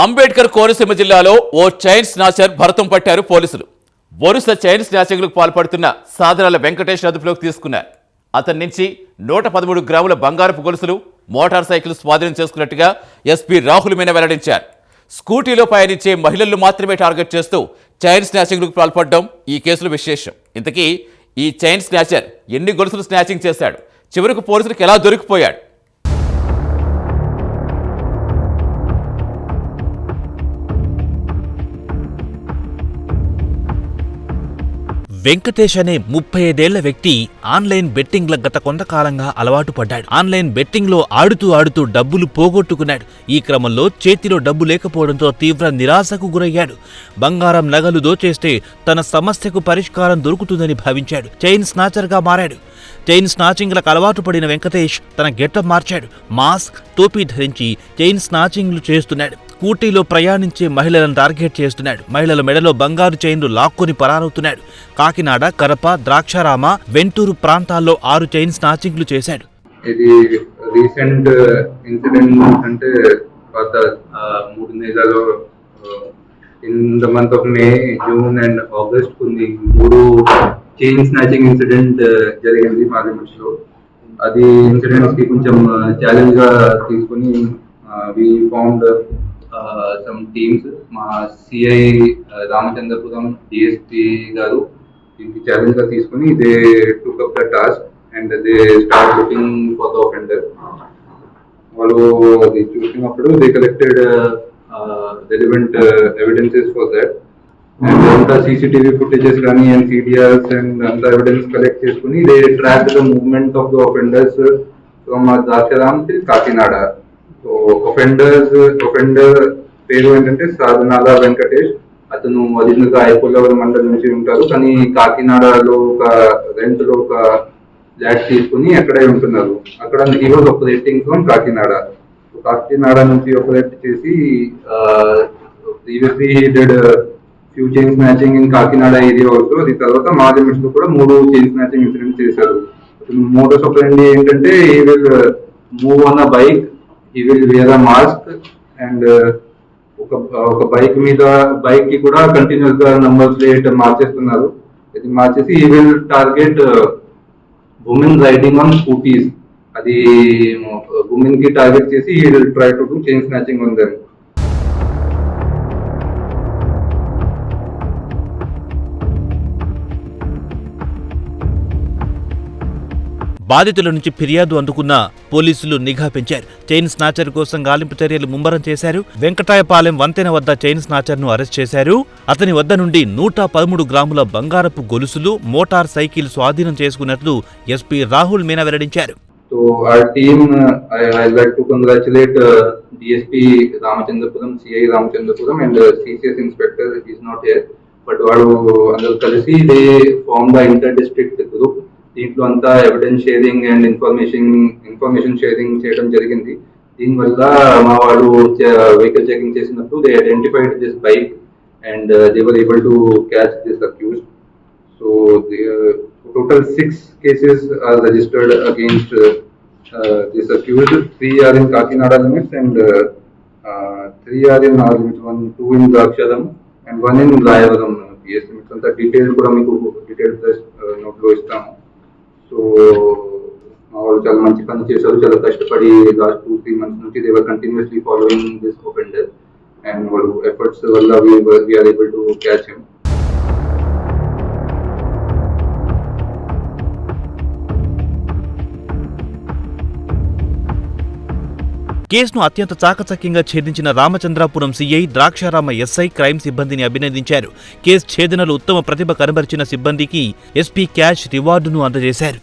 అంబేద్కర్ కోనసీమ జిల్లాలో ఓ chain snatcher భరతం పట్టారు పోలీసులు. వరుస చైన్ స్నాచింగ్లకు పాల్పడుతున్న సాధనాల వెంకటేష్ అదుపులోకి తీసుకున్నారు. అతని నుంచి 113 గ్రాముల బంగారపు గొలుసులు, మోటార్ సైకిల్ స్వాధీనం చేసుకున్నట్టుగా ఎస్పీ రాహుల్ మీనా వెల్లడించారు. స్కూటీలో పయనించే మహిళలను మాత్రమే టార్గెట్ చేస్తూ చైన్ స్నాచింగ్లకు పాల్పడడం ఈ కేసులో విశేషం. ఇంతకీ ఈ చైన్ స్నాచర్ ఎన్ని గొలుసులు స్నాచింగ్ చేశాడు, చివరకు పోలీసులకు ఎలా దొరికిపోయాడు? వెంకటేష్ అనే 35 వ్యక్తి ఆన్లైన్ బెట్టింగ్ల గత కొంతకాలంగా అలవాటు పడ్డాడు. ఆన్లైన్ బెట్టింగ్లో ఆడుతూ డబ్బులు పోగొట్టుకున్నాడు. ఈ క్రమంలో చేతిలో డబ్బు లేకపోవడంతో తీవ్ర నిరాశకు గురయ్యాడు. బంగారం, నగలు దోచేస్తే తన సమస్యకు పరిష్కారం దొరుకుతుందని భావించాడు. చైన్ స్నాచర్గా మారాడు. చైన్ స్నాచింగ్లకు అలవాటు పడిన వెంకటేష్ తన గెటప్ మార్చాడు. మాస్క్, టోపీ ధరించి చైన్ స్నాచింగ్లు చేస్తున్నాడు. స్కూటీలో ప్రయాణించే మహిళలను టార్గెట్ చేస్తున్నాడు. మహిళల మెడలో బంగారు చైన్లు లాక్కొని పరారవుతున్నాడు. కాకినాడ, కరప, ద్రాక్షారామ, వెంటూరు ప్రాంతాల్లో 6 చైన్ స్నాచింగ్లు చేశాడు. ఇది రీసెంట్ ఇన్సిడెంట్ అంటే గత 3 నెలల్లో in the month of May, June and August కొన్ని 3 చైన్ స్నాచింగ్ ఇన్సిడెంట్ జరిగింది మా లిమిట్స్ లో. అది ఇన్సిడెంట్స్ కి కొంచెం ఛాలెంజ్ గా తీసుకుని వి ఫౌండ్ సమ్ టీమ్స్. మా సిఐ రామచంద్రపురం డిఎస్పీ గారు దీనికి ఛాలెంజ్ గా తీసుకుని they took up the task and they start looking for the offender. వాళ్ళు అది చూసినప్పుడు they collected relevant evidences for that and అంతా సీసీటీవీ ఫుటేజెస్ కానీ అండ్ సిడిఆర్స్ అండ్ అంతా ఎవిడెన్స్ కలెక్ట్ చేసుకుని they track the movement of the offenders from Draksharam to Kakinada. So offender పేరు ఏంటంటే సాధనాల వెంకటేష్. అతను ఒరిజినల్గా ఐపోలవరం మండలం నుంచి ఉంటారు, కానీ కాకినాడలో ఒక రెంట్ లో ఒక ఫ్లాట్ తీసుకుని అక్కడే ఉంటున్నారు. అక్కడ he was operating from Kakinada. Kakinada నుంచి ఆపరేట్ చేసి previously he did few chain snatching in Kakinada area also. అది తర్వాత మా లిమిట్స్ లో కూడా 3 చైన్ స్నాచింగ్ ఇన్సిడెంట్ చేశారు. మోడస్ ఆపరెండి ఏంటంటే he will move on a bike, he will wear a mask and ఒక బైక్ కి కూడా కంటిన్యూస్ గా నంబర్ ప్లేట్ మార్చేస్తున్నారు. ఇది మార్చేసి he will target women riding on scooties. అది women కి టార్గెట్ చేసి he will try to do chain snatching on them. బాధితుల నుంచి ఫిర్యాదు అందుకున్న పోలీసులు నిఘా పెంచారు. చైన్ స్నాచర్ కోసం గాలింపు చర్యలు ముమ్మరం చేశారు. వెంకటాయపాలెం వంతెన వద్ద చైన్ స్నాచర్ ను అరెస్ట్ చేశారు. అతని వద్ద నుండి 113 గ్రాముల బంగారపు గొలుసులు, మోటార్ సైకిల్ స్వాధీనం చేసుకున్నట్లు ఎస్పీ రాహుల్ మీనా వెల్లడించారు. So our team, I like to congratulate DSP Ramachandrapuram, CI Ramachandrapuram and CCS inspector is not here, but వాడు అందరూ కలిసి they formed the inter-district group. దీంట్లో అంతా evidence sharing and information sharing చేయడం జరిగింది. దీనివల్ల మా వాళ్ళు వెహికల్ చెకింగ్ చేసినప్పుడు they identified this bike and they were able to catch this accused. So total 6 cases are registered against this accused. 3 are in Kakinada limits and 3 are in our limits, 2 in Draksharam and 1 in Rayavaram PS limits. అంతా detail కూడా మీకు detail note లో ఇస్తాము. So వాళ్ళు చాలా మంచి పని చేశారు, చాలా కష్టపడి లాస్ట్ 2-3 months నుంచి they were continuously following this offender and వాళ్ళు ఎఫర్ట్స్ వల్ల we are able to catch him. కేసును అత్యంత చాకచక్యంగా ఛేదించిన Ramachandrapuram CI, Draksharama SI, crime సిబ్బందిని అభినందించారు. కేసు ఛేదనలో ఉత్తమ ప్రతిభ కనబరిచిన సిబ్బందికి ఎస్పీ క్యాష్ రివార్డును అందజేశారు.